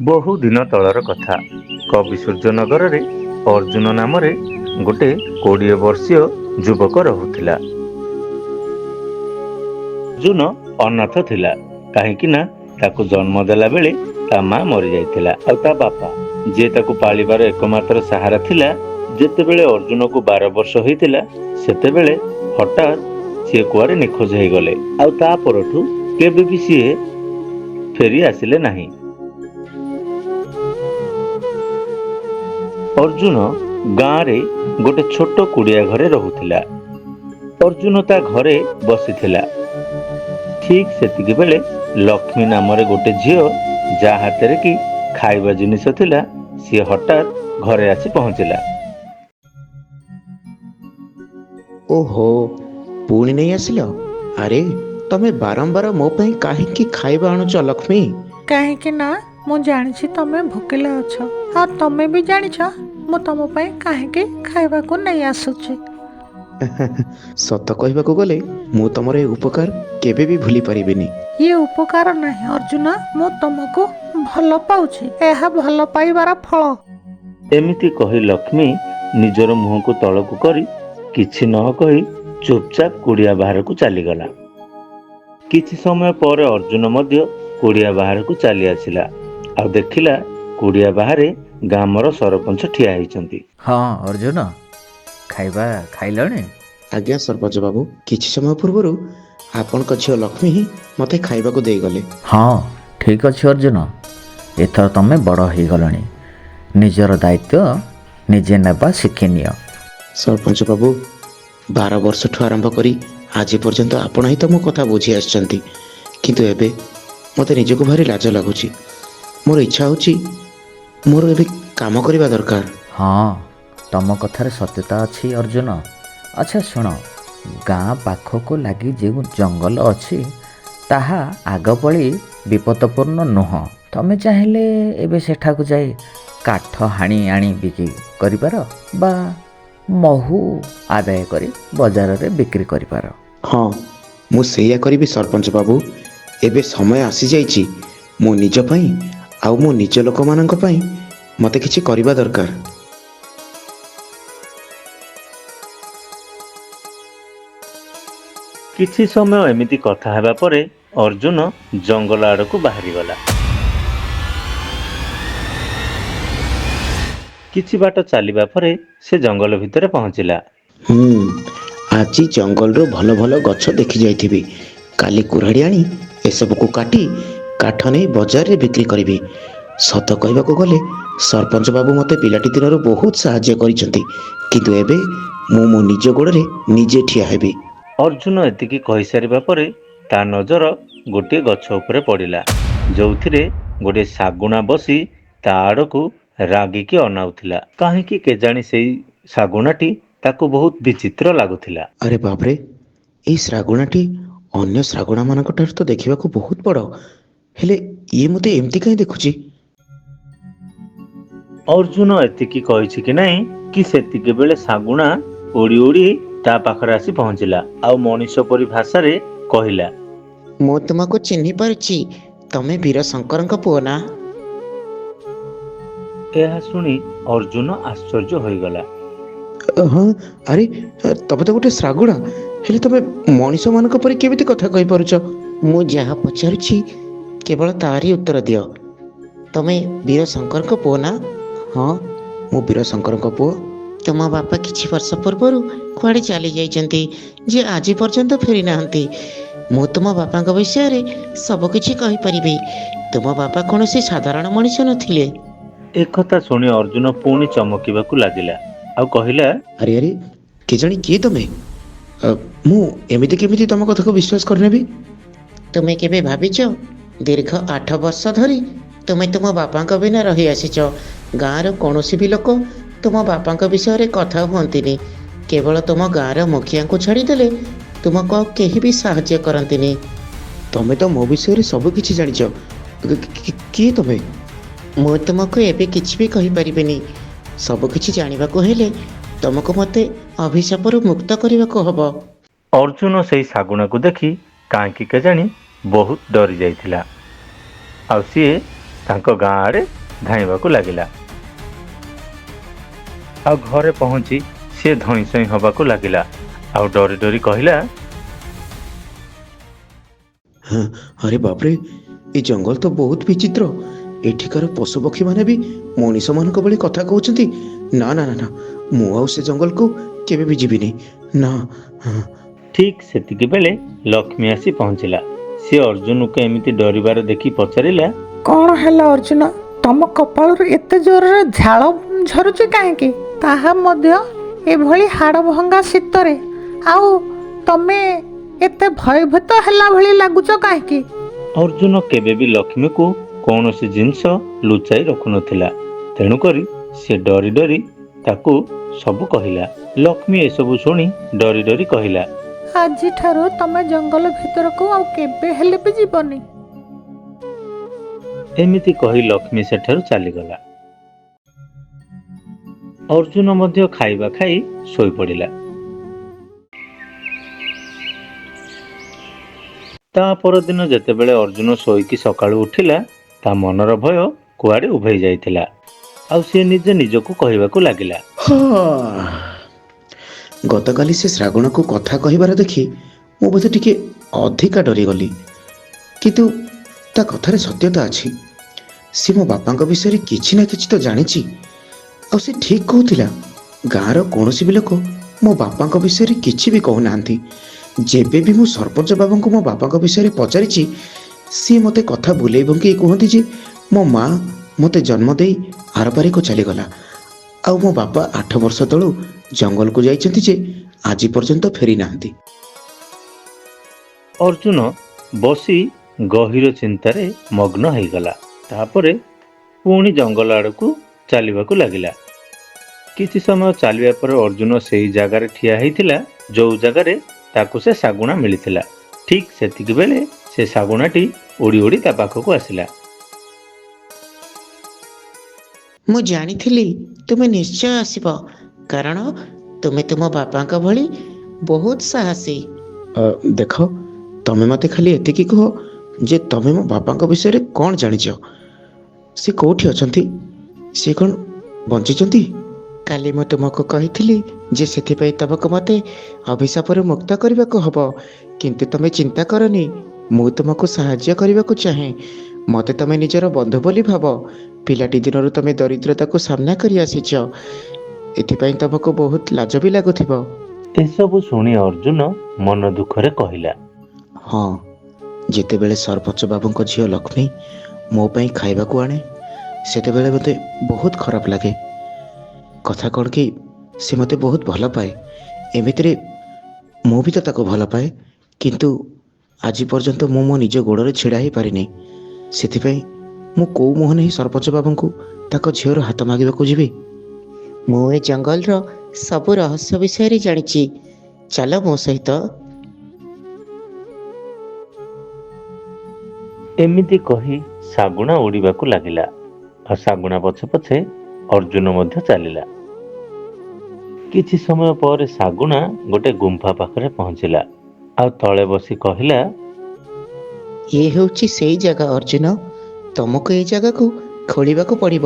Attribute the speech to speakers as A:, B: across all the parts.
A: ବହୁ ଦିନ ତଳର କଥା। କବି ସୂର୍ଯ୍ୟନଗରରେ ଅର୍ଜୁନ ନାମରେ ଗୋଟେ 20 ବର୍ଷୀୟ ଯୁବକ ରହୁଥିଲା। ଅର୍ଜୁନ ଅନାଥ ଥିଲା, କାହିଁକି ନା ତାକୁ ଜନ୍ମ ଦେଲା ବେଳେ ତା ମା ମରି ଯାଇଥିଲା ଆଉ ତା ବାପା, ଯିଏ ତାକୁ ପାଳିବାର ଏକମାତ୍ର ସାହାରା ଥିଲା। ଯେତେବେଳେ ଅର୍ଜୁନକୁ 12 ବର୍ଷ ହେଇଥିଲା, ସେତେବେଳେ ହଠାତ୍ ସିଏ କୁଆଡେ ନିଖୋଜ ହେଇଗଲେ ଆଉ ତା ପରଠୁ କେବେ ବି ସିଏ ଫେରି ଆସିଲେ ନାହିଁ। ଅର୍ଜୁନ ଗାଁରେ ଗୋଟେ ଛୋଟ କୁଡିଆ ଘରେ ରହୁଥିଲା। ଅର୍ଜୁନ ତା ଘରେ ବସିଥିଲା। ଠିକ୍ ସେତିକି ବେଳେ ଲକ୍ଷ୍ମୀ ନାମରେ ଗୋଟେ ଝିଅ, ଯାହା ହାତରେ କି ଖାଇବା ଜିନିଷ ଥିଲା, ସିଏ ହଠାତ୍ ଘରେ ଆସି ପହଞ୍ଚିଲା।
B: ଓହୋ, ପୁଣି ନେଇ ଆସିଲ? ଆରେ, ତମେ ବାରମ୍ବାର ମୋ ପାଇଁ କାହିଁକି ଖାଇବା ଆଣୁଛ ଲକ୍ଷ୍ମୀ?
C: କାହିଁକି ନା ମୁଁ ଜାଣିଛି ତମେ ଭୋକିଲା ଅଛ, ଆଉ ତମେ ବି ଜାଣିଛ ମୁଁ ତମ ପାଇଁ କାହିଁକି ଖାଇବାକୁ ନେଇ ଆସୁଛି।
B: ସତ କହିବାକୁ ଗଲେ ମୁଁ ତମର ଏ ଉପକାର କେବେ ବି ଭୁଲି ପାରିବିନି।
C: ଇଏ ଉପକାର ନାହିଁ ଅର୍ଜୁନ, ମୁଁ ତମକୁ ଭଲ ପାଉଛି। ଏହା ଭଲ ପାଇବାର ଫଳ।
A: ଏମିତି କହି ଲକ୍ଷ୍ମୀ ନିଜର ମୁହଁକୁ ତଳକୁ କରି କିଛି ନ କହି ଚୁପଚାପ କୁଡିଆ ବାହାରକୁ ଚାଲିଗଲା। କିଛି ସମୟ ପରେ ଅର୍ଜୁନ ମଧ୍ୟ କୁଡିଆ ବାହାରକୁ ଚାଲି ଆସିଲା ଆଉ ଦେଖିଲା କୁଡିଆ ବାହାରେ ଗ୍ରାମର ସରପଞ୍ଚ ଠିଆ ହେଇଛନ୍ତି।
D: ହଁ ଅର୍ଜୁନ, ଖାଇବା ଖାଇଲଣି?
B: ଆଜ୍ଞା ସରପଞ୍ଚ ବାବୁ, କିଛି ସମୟ ପୂର୍ବରୁ ଆପଣଙ୍କ ଝିଅ ଲକ୍ଷ୍ମୀ ହିଁ ମୋତେ ଖାଇବାକୁ ଦେଇଗଲେ।
D: ହଁ, ଠିକ୍ ଅଛି ଅର୍ଜୁନ, ଏଥର ତମେ ବଡ଼ ହେଇଗଲଣି। ନିଜର ଦାୟିତ୍ୱ ନିଜେ ନେବା ଶିଖିନିଅ।
B: ସରପଞ୍ଚ ବାବୁ, 12 ବର୍ଷଠୁ ଆରମ୍ଭ କରି ଆଜି ପର୍ଯ୍ୟନ୍ତ ଆପଣ ହିଁ ତ ମୋ କଥା ବୁଝି ଆସିଛନ୍ତି, କିନ୍ତୁ ଏବେ ମୋତେ ନିଜକୁ ଭାରି ଲାଜ ଲାଗୁଛି। ମୋର ଇଚ୍ଛା ହେଉଛି ମୋର ଏବେ କାମ କରିବା ଦରକାର।
D: ହଁ, ତମ କଥାରେ ସତ୍ୟତା ଅଛି ଅର୍ଜୁନ। ଆଚ୍ଛା ଶୁଣ, ଗାଁ ପାଖକୁ ଲାଗି ଯେଉଁ ଜଙ୍ଗଲ ଅଛି, ତାହା ଆଗ ଭଳି ବିପଦପୂର୍ଣ୍ଣ ନୁହଁ। ତମେ ଚାହିଁଲେ ଏବେ ସେଠାକୁ ଯାଇ କାଠ ହାଣି ଆଣି ବିକ୍ରି କରିପାର ବା ମହୁ ଆଦାୟ କରି ବଜାରରେ ବିକ୍ରି କରିପାର।
B: ହଁ, ମୁଁ ସେଇଆ କରିବି ସରପଞ୍ଚ ବାବୁ। ଏବେ ସମୟ ଆସିଯାଇଛି, ମୋ ନିଜ ପାଇଁ ଆଉ ମୋ ନିଜ ଲୋକମାନଙ୍କ ପାଇଁ ମୋତେ କିଛି କରିବା ଦରକାର।
A: କିଛି ସମୟ ଏମିତି କଥା ହେବା ପରେ ଅର୍ଜୁନ ଜଙ୍ଗଲ ଆଡକୁ ବାହାରିଗଲା। କିଛି ବାଟ ଚାଲିବା ପରେ ସେ ଜଙ୍ଗଲ ଭିତରେ ପହଞ୍ଚିଲା।
B: ଆଜି ଜଙ୍ଗଲରୁ ଭଲ ଭଲ ଗଛ ଦେଖି ଯାଇଥିବି। କାଲି କୁରାଢ଼ି ଆଣି ଏସବୁକୁ କାଟି କାଠ ନେଇ ବଜାରରେ ବିକ୍ରି କରିବି। ସତ କହିବାକୁ ଗଲେ ସରପଞ୍ଚ ବାବୁ ମୋତେ ପିଲାଟି ଦିନରୁ ବହୁତ ସାହାଯ୍ୟ କରିଛନ୍ତି, କିନ୍ତୁ ଏବେ ମୁଁ ମୋ ନିଜ ଗୋଡ଼ରେ ନିଜେ ଠିଆ ହେବି।
A: ଅର୍ଜୁନ ଏତିକି କହିସାରିବା ପରେ ତା ନଜର ଗୋଟିଏ ଗଛ ଉପରେ ପଡ଼ିଲା, ଯୋଉଥିରେ ଗୋଟିଏ ଶାଗୁଣା ବସି ତା ଆଡ଼କୁ ରାଗିକି ଅନାଉଥିଲା। କାହିଁକି କେଜାଣି ସେଇ ଶାଗୁଣାଟି ତାକୁ ବହୁତ ବିଚିତ୍ର ଲାଗୁଥିଲା।
B: ଆରେ ବାପରେ, ଏଇ ଶ୍ରାଗୁଣାଟି ଅନ୍ୟ ଶ୍ରାଗୁଣାମାନଙ୍କ ଠାରୁ ତ ଦେଖିବାକୁ ବହୁତ ବଡ଼, ହେଲେ ଇଏ ମୋତେ ଏମିତି କାହିଁ ଦେଖୁଛି?
A: ଅର୍ଜୁନ ଏତିକି କହିଛି କି ନାହିଁ କି ସେତିକି ବେଳେ ଶାଗୁଣା ଉଡ଼ି ଉଡ଼ି ତା ପାଖରେ ଆସି ପହଞ୍ଚିଲା ଆଉ ମଣିଷ ପରି ଭାଷାରେ କହିଲା,
B: ମୁଁ ତୁମକୁ ଚିହ୍ନି ପାରୁଛି, ତମେ ବୀର ଶଙ୍କରଙ୍କ ପୁଅ ନା?
A: ଏହା ଶୁଣି ଅର୍ଜୁନ ଆଶ୍ଚର୍ଯ୍ୟ ହୋଇଗଲା।
B: ହଁ, ଆରେ ତମେ ତ ଗୋଟେ ଶ୍ରାଗୁଣା, ହେଲେ ତମେ ମଣିଷମାନଙ୍କ ପରି କେମିତି କଥା କହିପାରୁଛ? ମୁଁ ଯାହା ପଚାରୁଛି କେବଳ ତାରି ଉତ୍ତର ଦିଅ। ତମେ ବୀର ଶଙ୍କରଙ୍କ ପୁଅ ନା? ହଁ, ମୁଁ ବୀର ଶଙ୍କରଙ୍କ ପୁଅ। ତୁମ ବାପା କିଛି ବର୍ଷ ପୂର୍ବରୁ କୁଆଡ଼େ ଚାଲି ଯାଇଛନ୍ତି, ଯେ ଆଜି ପର୍ଯ୍ୟନ୍ତ ଫେରି ନାହାନ୍ତି। ମୁଁ ତୁମ ବାପାଙ୍କ ବିଷୟରେ ସବୁକିଛି କହିପାରିବି। ତୁମ ବାପା କୌଣସି ସାଧାରଣ ମଣିଷ ନଥିଲେ।
A: ଏକଥା ଶୁଣି ଅର୍ଜୁନ ପୁଣି ଚମକିବାକୁ ଲାଗିଲା ଆଉ କହିଲା,
B: ଆରେ ଆରେ, କେଜାଣି କିଏ ତମେ? ମୁଁ ଏମିତି କେମିତି ତମ କଥାକୁ ବିଶ୍ୱାସ କରିନେବି? ତୁମେ କେବେ ଭାବିଛ, ଦୀର୍ଘ 8 ବର୍ଷ ଧରି ତୁମେ ତୁମ ବାପାଙ୍କ ବିନା ରହିଆସିଛ। ଗାଁର କୌଣସି ବି ଲୋକ ତୁମ ବାପାଙ୍କ ବିଷୟରେ କଥା ହୁଅନ୍ତିନି। କେବଳ ତୁମ ଗାଁର ମୁଖିଆଙ୍କୁ ଛାଡ଼ିଦେଲେ ତୁମକୁ ଆଉ କେହି ବି ସାହାଯ୍ୟ କରନ୍ତିନି। ତମେ ତ ମୋ ବିଷୟରେ ସବୁ କିଛି ଜାଣିଛ। କିଏ ତମେ? ମୁଁ ତୁମକୁ ଏବେ କିଛି ବି କହିପାରିବିନି। ସବୁ କିଛି ଜାଣିବାକୁ ହେଲେ ତୁମକୁ ମୋତେ ଅଭିଶାପରୁ ମୁକ୍ତ କରିବାକୁ ହବ।
A: ଅର୍ଜୁନ ସେଇ ଶାଗୁଣାକୁ ଦେଖି କାହିଁକି କେଜାଣି ବହୁତ ଡରି ଯାଇଥିଲା ଆଉ ସିଏ ତାଙ୍କ ଗାଁ ଆଡ଼େ ଧାଇଁବାକୁ ଲାଗିଲା। ଆଉ ଘରେ ପହଞ୍ଚି ସେ ଧଇଁ ସଇଁ ହବାକୁ ଲାଗିଲା। ଆଉ ଡରି ଡରି କହିଲା,
B: ହଁ, ଆରେ ବାପରେ, ଏ ଜଙ୍ଗଲ ତ ବହୁତ ବିଚିତ୍ର। ଏଠିକାର ପଶୁପକ୍ଷୀ ମାନେ ବି ମଣିଷମାନଙ୍କ ଭଳି କଥା କହୁଛନ୍ତି। ନା ନା ନା ନା, ମୁଁ ଆଉ ସେ ଜଙ୍ଗଲକୁ କେବେ ବି ଯିବିନି। ନା। ହଁ।
A: ଠିକ୍ ସେତିକି ବେଳେ ଲକ୍ଷ୍ମୀ ଆସି ପହଞ୍ଚିଲା। ସେ ଅର୍ଜୁନକୁ ଏମିତି ଡରିବାର ଦେଖି ପଚାରିଲା,
C: କ'ଣ ହେଲା ଅର୍ଜୁନ? ତମ କପାଳରୁ ଏତେ ଜୋରରେ ଝାଳ ଝରୁଛି କାହିଁକି? ତାହା ମଧ୍ୟ ଏଭଳି ହାଡ଼ ଭଙ୍ଗା ଶୀତରେ। ଆଉ ତମେ ଏତେ ଭୟଭୀତ ହେଲା ଭଳି ଲାଗୁଛ କାହିଁକି?
A: ଅର୍ଜୁନ କେବେ ବି ଲକ୍ଷ୍ମୀକୁ କୌଣସି ଜିନିଷ ଲୁଚାଇ ରଖୁନଥିଲା। ତେଣୁକରି ସେ ଡରି ଡରି ତାକୁ ସବୁ କହିଲା। ଲକ୍ଷ୍ମୀ ଏସବୁ ଶୁଣି ଡରି ଡରି କହିଲା,
C: ଆଜିଠାରୁ ତମେ ଜଙ୍ଗଲ ଭିତରକୁ ଆଉ କେବେ ହେଲେ ବି ଯିବନି।
A: ଏମିତି କହି ଲକ୍ଷ୍ମୀ ସେଠାରୁ ଚାଲିଗଲା। ଅର୍ଜୁନ ମଧ୍ୟ ଖାଇବା ଖାଇ ଶୋଇପଡ଼ିଲା। ତା ପରଦିନ ଯେତେବେଳେ ଅର୍ଜୁନ ଶୋଇକି ସକାଳୁ ଉଠିଲା, ତା ମନର ଭୟ କୁଆଡ଼େ ଉଭେଇ ଯାଇଥିଲା। ଆଉ ସେ ନିଜକୁ କହିବାକୁ ଲାଗିଲା,
B: ଗତକାଲି ସେ ଶ୍ରାବଣକୁ କଥା କହିବାର ଦେଖି ମୁଁ ବୋଧେ ଟିକେ ଅଧିକା ଡରିଗଲି। କିନ୍ତୁ ତା କଥାରେ ସତ୍ୟତା ଅଛି। ସେ ମୋ ବାପାଙ୍କ ବିଷୟରେ କିଛି ନା କିଛି ତ ଜାଣିଛି। ଆଉ ସେ ଠିକ୍ କହୁଥିଲା, ଗାଁର କୌଣସି ବି ଲୋକ ମୋ ବାପାଙ୍କ ବିଷୟରେ କିଛି ବି କହୁନାହାନ୍ତି। ଯେବେ ବି ମୁଁ ସରପଞ୍ଚ ବାବୁଙ୍କୁ ମୋ ବାପାଙ୍କ ବିଷୟରେ ପଚାରିଛି, ସିଏ ମୋତେ କଥା ବୁଲେଇ ବଙ୍କେଇ କୁହନ୍ତି ଯେ ମୋ ମା ମୋତେ ଜନ୍ମ ଦେଇ ଆରପାରିକୁ ଚାଲିଗଲା। ଆଉ ମୋ ବାପା 8 ବର୍ଷ ତଳୁ ଜଙ୍ଗଲକୁ ଯାଇଛନ୍ତି ଯେ ଆଜି ପର୍ଯ୍ୟନ୍ତ ଫେରି ନାହାନ୍ତି।
A: ଅର୍ଜୁନ ବସି ଗଭୀର ଚିନ୍ତାରେ ମଗ୍ନ ହେଇଗଲା। ତାପରେ ପୁଣି ଜଙ୍ଗଲ ଆଡ଼କୁ ଚାଲିବାକୁ ଲାଗିଲା। କିଛି ସମୟ ଚାଲିବା ପରେ ଅର୍ଜୁନ ସେଇ ଜାଗାରେ ଠିଆ ହେଇଥିଲା ଯୋଉ ଜାଗାରେ ତାକୁ ସେ ଶାଗୁଣା ମିଳିଥିଲା। ଠିକ୍ ସେତିକି ବେଳେ ସେ ଶାଗୁଣାଟି ଉଡ଼ି ଉଡ଼ି ତା ପାଖକୁ ଆସିଲା।
B: ମୁଁ ଜାଣିଥିଲି ତୁମେ ନିଶ୍ଚୟ ଆସିବ, କାରଣ ତୁମେ ତୁମ ବାପାଙ୍କ ଭଳି ବହୁତ ସାହସୀ। ଦେଖ, ତମେ ମୋତେ ଖାଲି ଏତିକି କୁହ ଯେ ତମେ ମୋ ବାପାଙ୍କ ବିଷୟରେ କ'ଣ ଜାଣିଛ? ସେ କେଉଁଠି ଅଛନ୍ତି? ସେ କ'ଣ ବଞ୍ଚିଛନ୍ତି? କାଲି ମୁଁ ତୁମକୁ କହିଥିଲି ଯେ ସେଥିପାଇଁ ତୁମକୁ ମୋତେ ଅଭିଶାପରୁ ମୁକ୍ତ କରିବାକୁ ହେବ। କିନ୍ତୁ ତମେ ଚିନ୍ତା କରନି, ମୁଁ ତୁମକୁ ସାହାଯ୍ୟ କରିବାକୁ ଚାହେଁ। ମୋତେ ତମେ ନିଜର ବନ୍ଧୁ ବୋଲି ଭାବ। ପିଲାଟି ଦିନରୁ ତମେ ଦରିଦ୍ରତାକୁ ସାମ୍ନା କରି ଆସିଛ। ଏଥିପାଇଁ ତମକୁ ବହୁତ ଲାଜ ବି ଲାଗୁଥିବ।
A: ଏସବୁ ଶୁଣି ଅର୍ଜୁନ ମନ ଦୁଃଖରେ କହିଲା,
B: ହଁ, ଯେତେବେଳେ ସରପଞ୍ଚ ବାବୁଙ୍କ ଝିଅ ଲକ୍ଷ୍ମୀ ମୋ ପାଇଁ ଖାଇବାକୁ ଆଣେ, ସେତେବେଳେ ମୋତେ ବହୁତ ଖରାପ ଲାଗେ। କଥା କ'ଣ କି, ସେ ମୋତେ ବହୁତ ଭଲ ପାଏ। ଏମିତିରେ ମୁଁ ବି ତ ତାକୁ ଭଲ ପାଏ। କିନ୍ତୁ ଆଜି ପର୍ଯ୍ୟନ୍ତ ମୁଁ ମୋ ନିଜ ଗୋଡ଼ରେ ଛିଡ଼ା ହେଇପାରିନି। ସେଥିପାଇଁ ମୁଁ କେଉଁ ମୁହଁରେ ହିଁ ସରପଞ୍ଚ ବାବୁଙ୍କୁ ତାଙ୍କ ଝିଅର ହାତ ମାଗିବାକୁ ଯିବି? ମୁଁ ଏ ଜଙ୍ଗଲର ସବୁ ରହସ୍ୟ ବିଷୟରେ ଜାଣିଛି। ଚାଲ ମୋ ସହିତ।
A: ଏମିତି କହି ଶାଗୁଣା ଉଡ଼ିବାକୁ ଲାଗିଲା। ଆଉ ଶାଗୁଣା ପଛେ ପଛେ ଅର୍ଜୁନ ମଧ୍ୟ ଚାଲିଲା। କିଛି ସମୟ ପରେ ଶାଗୁଣା ଗୋଟେ ଗୁମ୍ଫା ପାଖରେ ପହଞ୍ଚିଲା। ଆଉ ତଳେ ବସି କହିଲା,
B: ଇଏ ହେଉଛି ସେଇ ଜାଗା ଅର୍ଜୁନ। ତମକୁ ଏଇ ଜାଗାକୁ ଖୋଳିବାକୁ ପଡ଼ିବ।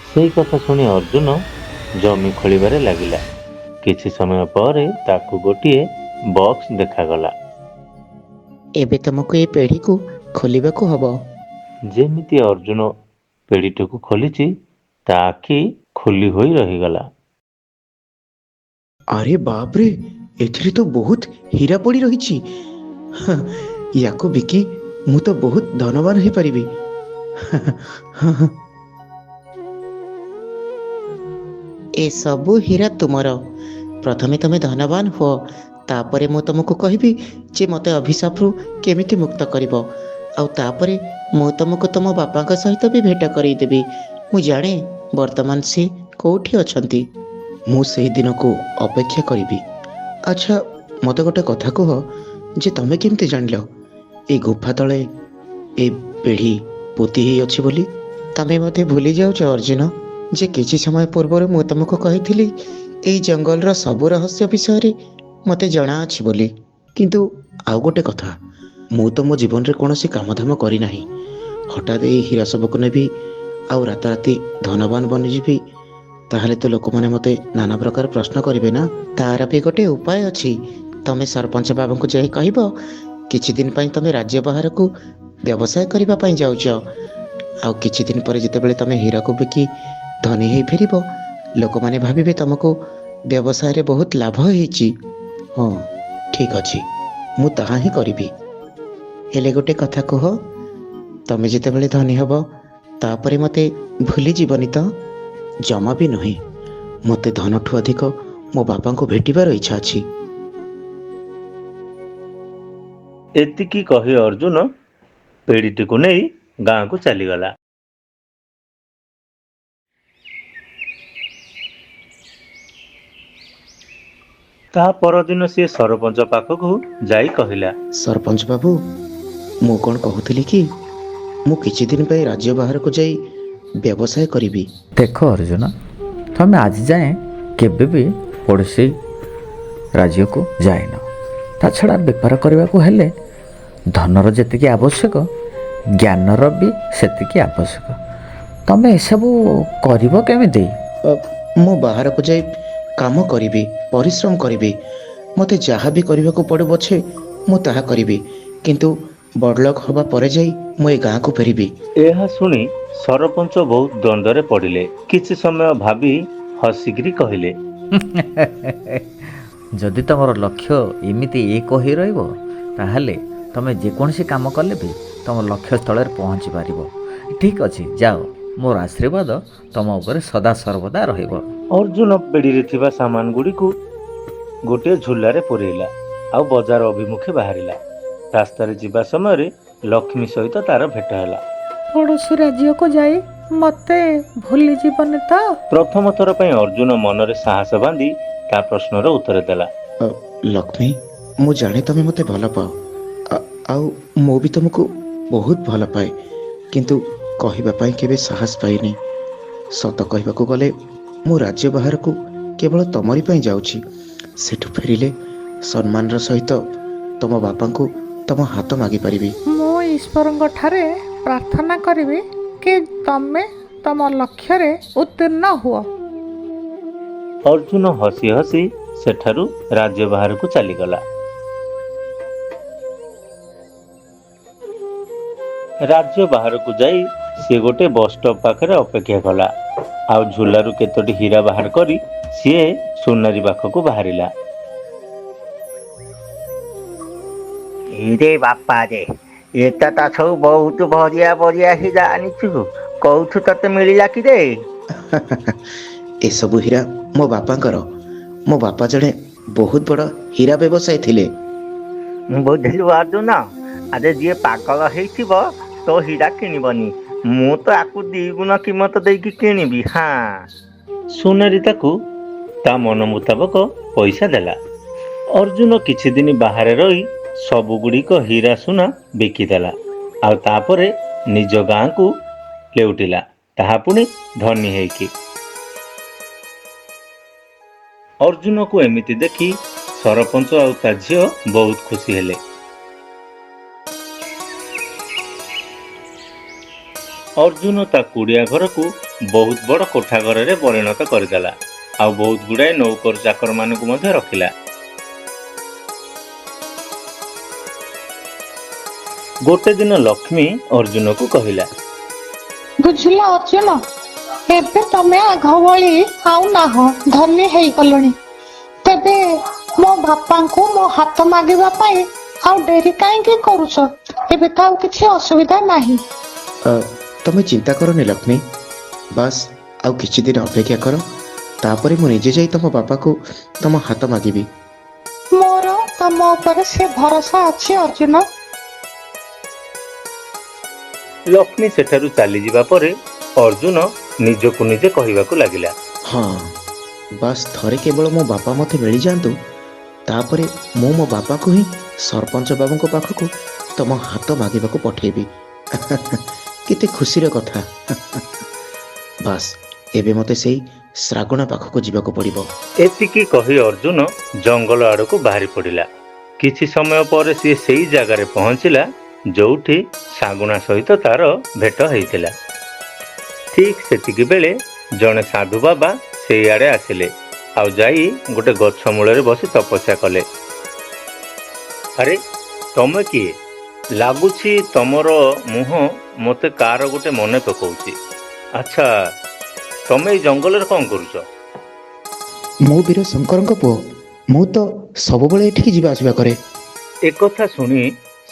A: ସେଇ କଥା ଶୁଣି ଅର୍ଜୁନ ଜମି ଖୋଳିବାରେ ଲାଗିଲା। କିଛି ସମୟ ପରେ ତାକୁ ଗୋଟିଏ ବକ୍ସ ଦେଖାଗଲା।
B: ଏବେ ତମକୁ ଏ ପେଢ଼ିକୁ ଖୋଲିବାକୁ ହେବ।
A: ଯେମିତି ଅର୍ଜୁନ ପେଡ଼ିଟିକୁ ଖୋଲିଛି, ତା ଆଖି ଖୋଲି ହୋଇ ରହିଗଲା।
B: ଆରେ ବାପରେ, ଏଥିରେ ତ ବହୁତ ହୀରା ପଡ଼ି ରହିଛି। ୟାକୁ ବିକି ମୁଁ ତ ବହୁତ ଧନବାନ ହେଇପାରିବି। ଏସବୁ ହୀରା ତୁମର। ପ୍ରଥମେ ତମେ ଧନବାନ ହୁଅ, ତାପରେ ମୁଁ ତମକୁ କହିବି ଯେ ମୋତେ ଅଭିଶାପରୁ କେମିତି ମୁକ୍ତ କରିବ। ଆଉ ତାପରେ ମୁଁ ତମକୁ ତମ ବାପାଙ୍କ ସହିତ ବି ଭେଟ କରେଇଦେବି। ମୁଁ ଜାଣେ ବର୍ତ୍ତମାନ ସେ କେଉଁଠି ଅଛନ୍ତି। ମୁଁ ସେହି ଦିନକୁ ଅପେକ୍ଷା କରିବି। ଆଚ୍ଛା, ମୋତେ ଗୋଟେ କଥା କୁହ ଯେ ତମେ କେମିତି ଜାଣିଲ ଏ ଗୁମ୍ଫା ତଳେ ଏ ପେଢ଼ି ପୋତି ହେଇ ଅଛି ବୋଲି? ତମେ ମୋତେ ଭୁଲି ଯାଉଛ ଅର୍ଜୁନ ଯେ କିଛି ସମୟ ପୂର୍ବରୁ ମୁଁ ତମକୁ କହିଥିଲି ଏଇ ଜଙ୍ଗଲର ସବୁ ରହସ୍ୟ ବିଷୟରେ ମୋତେ ଜଣାଅଛି ବୋଲି। କିନ୍ତୁ ଆଉ ଗୋଟେ କଥା, ମୁଁ ତ ମୋ ଜୀବନରେ କୌଣସି କାମଧାମ କରିନାହିଁ। ହଠାତ୍ ଏଇ ହୀରା ସବୁକୁ ନେବି ଆଉ ରାତାରାତି ଧନବାନ ବନିଯିବି, ତାହେଲେ ତ ଲୋକମାନେ ମୋତେ ନାନା ପ୍ରକାର ପ୍ରଶ୍ନ କରିବେ ନା। ତାର ବି ଗୋଟେ ଉପାୟ ଅଛି। ତମେ ସରପଞ୍ଚ ବାବୁଙ୍କୁ ଯାଇ କହିବ କିଛି ଦିନ ପାଇଁ ତମେ ରାଜ୍ୟ ବାହାରକୁ ବ୍ୟବସାୟ କରିବା ପାଇଁ ଯାଉଛ, ଆଉ କିଛି ଦିନ ପରେ ଯେତେବେଳେ ତମେ ହୀରାକୁ ବିକି ଧନୀ ହେଇ ଫେରିବ, ଲୋକମାନେ ଭାବିବେ ତମକୁ ବ୍ୟବସାୟରେ ବହୁତ ଲାଭ ହେଇଛି। ହଁ, ଠିକ୍ ଅଛି, ମୁଁ ତାହା ହିଁ କରିବି। ହେଲେ ଗୋଟେ କଥା କୁହ, ତମେ ଯେତେବେଳେ ଧନୀ ହେବ ତାପରେ ମୋତେ ଭୁଲିଯିବନି ତ? ଜମା ବି ନୁହେଁ। ମୋତେ ଧନଠୁ ଅଧିକ ମୋ ବାପାଙ୍କୁ ଭେଟିବାର ଇଚ୍ଛା ଅଛି।
A: ଏତିକି କହି ଅର୍ଜୁନ ପେଡ଼ିଟିକୁ ନେଇ ଗାଁକୁ ଚାଲିଗଲା। ତା ପରଦିନ ସିଏ ସରପଞ୍ଚ ପାଖକୁ ଯାଇ କହିଲା,
B: ସରପଞ୍ଚ ବାବୁ, ମୁଁ କ'ଣ କହୁଥିଲି କି, ମୁଁ କିଛି ଦିନ ପାଇଁ ରାଜ୍ୟ ବାହାରକୁ ଯାଇ ବ୍ୟବସାୟ କରିବି।
D: ଦେଖ ଅର୍ଜୁନ, ତମେ ଆଜି ଯାଏଁ କେବେ ବି ପଡ଼ୋଶୀ ରାଜ୍ୟକୁ ଯାଇନ। ତା ଛଡ଼ା ବେପାର କରିବାକୁ ହେଲେ ଧନର ଯେତିକି ଆବଶ୍ୟକ, ଜ୍ଞାନର ବି ସେତିକି ଆବଶ୍ୟକ। ତମେ ଏସବୁ କରିବ କେମିତି?
B: ମୁଁ ବାହାରକୁ ଯାଇ କାମ କରିବି, ପରିଶ୍ରମ କରିବି। ମୋତେ ଯାହା ବି କରିବାକୁ ପଡ଼ୁ ପଛେ ମୁଁ ତାହା କରିବି, କିନ୍ତୁ ବଡ଼ଲୋକ ହେବା ପରେ ଯାଇ ମୁଁ ଏ ଗାଁକୁ ଫେରିବି।
A: ଏହା ଶୁଣି ସରପଞ୍ଚ ବହୁତ ଦ୍ୱନ୍ଦ୍ୱରେ ପଡ଼ିଲେ। କିଛି ସମୟ ଭାବି ହସିକିରି କହିଲେ,
D: ଯଦି ତମର ଲକ୍ଷ୍ୟ ଏମିତି ଏକ ହୋଇ ରହିବ, ତାହେଲେ ତମେ ଯେକୌଣସି କାମ କଲେ ବି ତମ ଲକ୍ଷ୍ୟସ୍ଥଳରେ ପହଞ୍ଚି ପାରିବ। ଠିକ୍ ଅଛି, ଯାଅ, ମୋର ଆଶୀର୍ବାଦ ତମ ଉପରେ ସଦା ସର୍ବଦା ରହିବ।
A: ଅର୍ଜୁନ ପେଡ଼ିରେ ଥିବା ସାମାନ ଗୁଡ଼ିକୁ ଗୋଟିଏ ଝୁଲାରେ ପୁରେଇଲା ଆଉ ବଜାର ଅଭିମୁଖେ ବାହାରିଲା। ରାସ୍ତାରେ ଯିବା ସମୟରେ ଲକ୍ଷ୍ମୀ ସହିତ ତାର ଭେଟ ହେଲା।
C: ପଡ଼ୋଶୀ ରାଜ୍ୟକୁ ଯାଇ ମୋତେ ଭୁଲିଯିବନି ତ?
A: ପ୍ରଥମ ଥର ପାଇଁ ଅର୍ଜୁନ ମନରେ ସାହସ ବାନ୍ଧି ତା ପ୍ରଶ୍ନର ଉତ୍ତର ଦେଲା।
B: ଲକ୍ଷ୍ମୀ, ମୁଁ ଜାଣେ ତମେ ମୋତେ ଭଲ ପାଅ, ଆଉ ମୁଁ ବି ତମକୁ ବହୁତ ଭଲ ପାଏ, କିନ୍ତୁ କହିବା ପାଇଁ କେବେ ସାହସ ପାଇନି। ସତ କହିବାକୁ ଗଲେ ମୁଁ ରାଜ୍ୟ ବାହାରକୁ କେବଳ ତମରି ପାଇଁ ଯାଉଛି। ସେଠୁ ଫେରିଲେ ସମ୍ମାନର ସହିତ ତମ ବାପାଙ୍କୁ ତମ ହାତ ମାଗିପାରିବି।
C: ମୁଁ ଈଶ୍ୱରଙ୍କ ଠାରେ ପ୍ରାର୍ଥନା କରିବି କି ତମେ ତମ ଲକ୍ଷ୍ୟରେ ଉତ୍ତୀର୍ଣ୍ଣ ହୁଅ।
A: ଅର୍ଜୁନ ହସି ହସି ସେଠାରୁ ରାଜ୍ୟ ବାହାରକୁ ଚାଲିଗଲା। ରାଜ୍ୟ ବାହାରକୁ ଯାଇ ସିଏ ଗୋଟେ ବସ୍ ଷ୍ଟପ୍ ପାଖରେ ଅପେକ୍ଷା କଲା, ଆଉ ଝୁଲାରୁ କେତୋଟି ହୀରା ବାହାର କରି ସିଏ ସୁନାରୀ ପାଖକୁ ବାହାରିଲା।
E: ଇରେ ବାପା ରେ, ଏଟା ତ ସବୁ ବହୁତ ବଢିଆ ବଢିଆ ହୀରା ଆଣିଛୁ। କୋଉଠୁ ତତେ ମିଳିଲା କି ରେ?
B: ଏସବୁ ହୀରା ମୋ ବାପାଙ୍କର। ମୋ ବାପା ଜଣେ ବହୁତ ବଡ଼ ହୀରା ବ୍ୟବସାୟୀ ଥିଲେ।
E: ବୁଝିଲୁ ଅର୍ଜୁନ, ଆରେ ଯିଏ ପାଗଳ ହେଇଥିବ ତୋ ହୀରା କିଣିବନି। ମୁଁ ତ ଆକୁ 2 ଗୁଣ କିମତ ଦେଇକି କିଣିବି। ହଁ,
A: ସୁନାରୀ ତାକୁ ତା ମନ ମୁତାବକ ପଇସା ଦେଲା। ଅର୍ଜୁନ କିଛି ଦିନ ବାହାରେ ରହି ସବୁଗୁଡ଼ିକ ହୀରା ସୁନା ବିକିଦେଲା, ଆଉ ତାପରେ ନିଜ ଗାଁକୁ ଲେଉଟିଲା, ତାହା ପୁଣି ଧନୀ ହେଇକି। ଅର୍ଜୁନକୁ ଏମିତି ଦେଖି ସରପଞ୍ଚ ଆଉ ତା ଝିଅ ବହୁତ ଖୁସି ହେଲେ। ଅର୍ଜୁନ ତା କୁଡ଼ିଆ ଘରକୁ ବହୁତ ବଡ଼ କୋଠା ଘରରେ ପରିଣତ କରିଦେଲା, ଆଉ ବହୁତ ଗୁଡ଼ାଏ ନୌକର ଚାକରମାନଙ୍କୁ ମଧ୍ୟ ରଖିଲା। ଗୋଟେ ଦିନ ଲକ୍ଷ୍ମୀ ଅର୍ଜୁନକୁ କହିଲା,
C: ବୁଝିଲ ଅର୍ଜୁନ, ଏବେ ତମେ ଆଗ ଭଳି ଆଉ ନାହଁ, ଧନୀ ହେଇଗଲଣି। ତେବେ ମୋ ବାପାଙ୍କୁ ମୋ ହାତ ମାଗିବା ପାଇଁ ଆଉ ଡେରି କାହିଁକି କରୁଛ? ଏବେ ତ ଆଉ କିଛି ଅସୁବିଧା ନାହିଁ।
B: ତମେ ଚିନ୍ତା କରନି ଲକ୍ଷ୍ମୀ, ବାସ୍ ଆଉ କିଛି ଦିନ ଅପେକ୍ଷା କର, ତାପରେ ମୁଁ ନିଜେ ଯାଇ ତମ ବାପାକୁ ତମ ହାତ ମାଗିବି।
C: ମୋର ତମ ଉପରେ ସେ ଭରସା ଅଛି ଅର୍ଜୁନ।
A: ଲକ୍ଷ୍ମୀ ସେଠାରୁ ଚାଲିଯିବା ପରେ ଅର୍ଜୁନ ନିଜକୁ ନିଜେ କହିବାକୁ ଲାଗିଲା,
B: ହଁ, ବାସ୍ ଥରେ କେବଳ ମୋ ବାପା ମୋତେ ମିଳିଯାଆନ୍ତୁ, ତାପରେ ମୁଁ ମୋ ବାପାକୁ ହିଁ ସରପଞ୍ଚ ବାବୁଙ୍କ ପାଖକୁ ତମ ହାତ ମାଗିବାକୁ ପଠେଇବି। କେତେ ଖୁସିର କଥା। ବାସ୍ ଏବେ ମୋତେ ସେଇ ଶ୍ରାଗଣା ପାଖକୁ ଯିବାକୁ ପଡ଼ିବ।
A: ଏତିକି କହି ଅର୍ଜୁନ ଜଙ୍ଗଲ ଆଡ଼କୁ ବାହାରି ପଡ଼ିଲା। କିଛି ସମୟ ପରେ ସିଏ ସେଇ ଜାଗାରେ ପହଞ୍ଚିଲା ଯୋଉଠି ଶାଗୁଣା ସହିତ ତାର ଭେଟ ହେଇଥିଲା। ଠିକ୍ ସେତିକି ବେଳେ ଜଣେ ସାଧୁ ବାବା ସେଇଆଡ଼େ ଆସିଲେ ଆଉ ଯାଇ ଗୋଟେ ଗଛ ମୂଳରେ ବସି ତପସ୍ୟା କଲେ। ଆରେ ତମେ କିଏ? ଲାଗୁଛି ତମର ମୁହଁ ମୋତେ କାହାର ଗୋଟେ ମନେ ପକାଉଛି। ଆଚ୍ଛା, ତମେ ଏଇ ଜଙ୍ଗଲରେ କ'ଣ କରୁଛ?
B: ମୁଁ ବୀର ଶଙ୍କରଙ୍କ ପୁଅ। ମୁଁ ତ ସବୁବେଳେ ଏଠିକି ଯିବା ଆସିବା କରେ।
A: ଏକଥା ଶୁଣି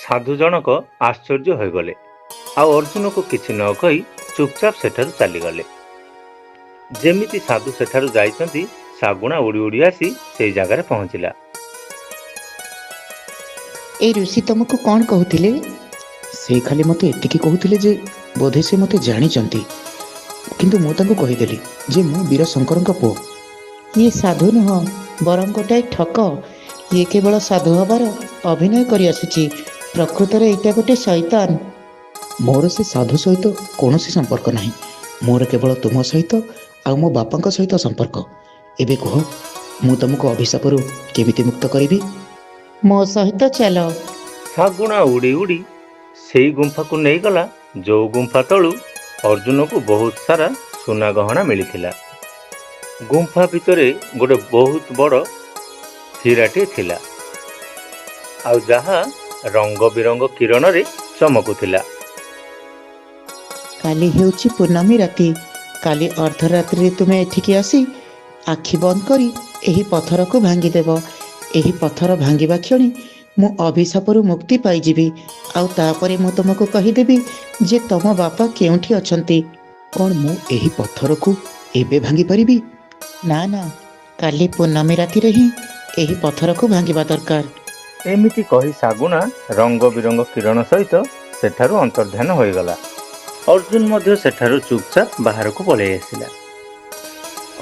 A: ସାଧୁ ଜଣକ ଆଶ୍ଚର୍ଯ୍ୟ ହୋଇଗଲେ ଆଉ ଅର୍ଜୁନକୁ କିଛି ନ କହି ଚୁପଚାପ ସେଠାରୁ ଚାଲିଗଲେ। ଯେମିତି ସାଧୁ ସେଠାରୁ ଯାଇଛନ୍ତି ଶାଗୁଣା ଉଡ଼ି ଉଡ଼ି ଆସି ସେଇ ଜାଗାରେ ପହଞ୍ଚିଲା।
B: ଏଇ ଋଷି ତମକୁ କ'ଣ କହୁଥିଲେ? ସେ ଖାଲି ମୋତେ ଏତିକି କହୁଥିଲେ ଯେ ବୋଧେ ସେ ମୋତେ ଜାଣିଛନ୍ତି, କିନ୍ତୁ ମୁଁ ତାଙ୍କୁ କହିଦେଲି ଯେ ମୁଁ ବୀର ଶଙ୍କରଙ୍କ ପୁଅ। ଇଏ ସାଧୁ ନୁହଁ, ବରଂ ଗୋଟାଏ ଠକ। ଇଏ କେବଳ ସାଧୁ ହେବାର ଅଭିନୟ କରି ଆସୁଛି। ପ୍ରକୃତରେ ଏଇଟା ଗୋଟେ ଶୈତାନ। ମୋର ସେ ସାଧୁ ସହିତ କୌଣସି ସମ୍ପର୍କ ନାହିଁ। ମୋର କେବଳ ତୁମ ସହିତ ଆଉ ମୋ ବାପାଙ୍କ ସହିତ ସମ୍ପର୍କ। ଏବେ କୁହ, ମୁଁ ତୁମକୁ ଅଭିଶାପରୁ କେମିତି ମୁକ୍ତ କରିବି? ମୋ ସହିତ ଚାଲ।
A: ଶାଗୁଣା ଉଡ଼ି ଉଡ଼ି ସେଇ ଗୁମ୍ଫାକୁ ନେଇଗଲା ଯୋଉ ଗୁମ୍ଫା ତଳୁ ଅର୍ଜୁନକୁ ବହୁତ ସାରା ସୁନା ଗହଣା ମିଳିଥିଲା। ଗୁମ୍ଫା ଭିତରେ ଗୋଟେ ବହୁତ ବଡ଼ ହୀରାଟିଏ ଥିଲା ଆଉ ଯାହା ରଙ୍ଗ ବିରଙ୍ଗ କିରଣରେ ଚମକୁଥିଲା।
B: କାଲି ହେଉଛି ପୂର୍ଣ୍ଣମୀ ରାତି। କାଲି ଅର୍ଦ୍ଧରାତ୍ରିରେ ତୁମେ ଏଠିକି ଆସି ଆଖି ବନ୍ଦ କରି ଏହି ପଥରକୁ ଭାଙ୍ଗିଦେବ। ଏହି ପଥର ଭାଙ୍ଗିବା କ୍ଷଣି ମୁଁ ଅଭିଶାପରୁ ମୁକ୍ତି ପାଇଯିବି ଆଉ ତାପରେ ମୁଁ ତୁମକୁ କହିଦେବି ଯେ ତମ ବାପା କେଉଁଠି ଅଛନ୍ତି। କ'ଣ ମୁଁ ଏହି ପଥରକୁ ଏବେ ଭାଙ୍ଗି ପାରିବି? ନା ନା, କାଲି ପୂର୍ଣ୍ଣମୀ ରାତିରେ ହିଁ ଏହି ପଥରକୁ ଭାଙ୍ଗିବା ଦରକାର।
A: ଏମିତି କହି ଶାଗୁଣା ରଙ୍ଗ ବିରଙ୍ଗ କିରଣ ସହିତ ସେଠାରୁ ଅନ୍ତର୍ଦ୍ଧାନ ହୋଇଗଲା। ଅର୍ଜୁନ ମଧ୍ୟ ସେଠାରୁ ଚୁପଚାପ ବାହାରକୁ ପଳେଇ ଆସିଲା।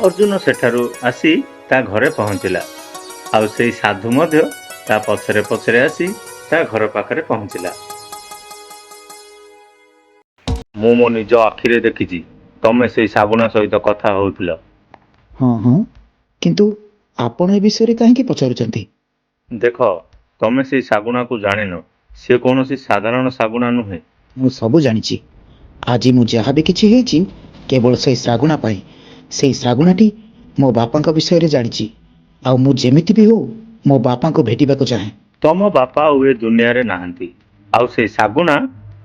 A: ଅର୍ଜୁନ ସେଠାରୁ ଆସି ତା ଘରେ ପହଞ୍ଚିଲା ଆଉ ସେଇ ସାଧୁ ମଧ୍ୟ ତା ପଛରେ ପଛରେ ଆସି ତା ଘର ପାଖରେ ପହଞ୍ଚିଲା। ମୁଁ ମୋ ନିଜ ଆଖିରେ ଦେଖିଛି ତମେ ସେଇ ଶାଗୁଣା ସହିତ କଥା ହଉଥିଲ।
B: ହଁ ହଁ, କିନ୍ତୁ ଆପଣ ଏ ବିଷୟରେ କାହିଁକି ପଚାରୁଛନ୍ତି?
A: ଦେଖ, ତମେ ସେଇ ଶାଗୁଣାକୁ ଜାଣିନ। ସେ କୌଣସି ସାଧାରଣ ଶାଗୁଣା ନୁହେଁ।
B: ମୁଁ ସବୁ ଜାଣିଛି। ଆଜି ମୁଁ ଯାହା ବି କିଛି ହେଇଛି କେବଳ ସେଇ ଶାଗୁଣା ପାଇଁ। ସେଇ ଶାଗୁଣାଟି ମୋ ବାପାଙ୍କ ବିଷୟରେ ଜାଣିଛି ଆଉ ମୁଁ ଯେମିତି ବି ହଉ ମୋ ବାପାଙ୍କୁ ଭେଟିବାକୁ ଚାହେଁ।
A: ତମ ବାପା ଆଉ ଏ ଦୁନିଆରେ ନାହାନ୍ତି ଆଉ ସେଇ ଶାଗୁଣା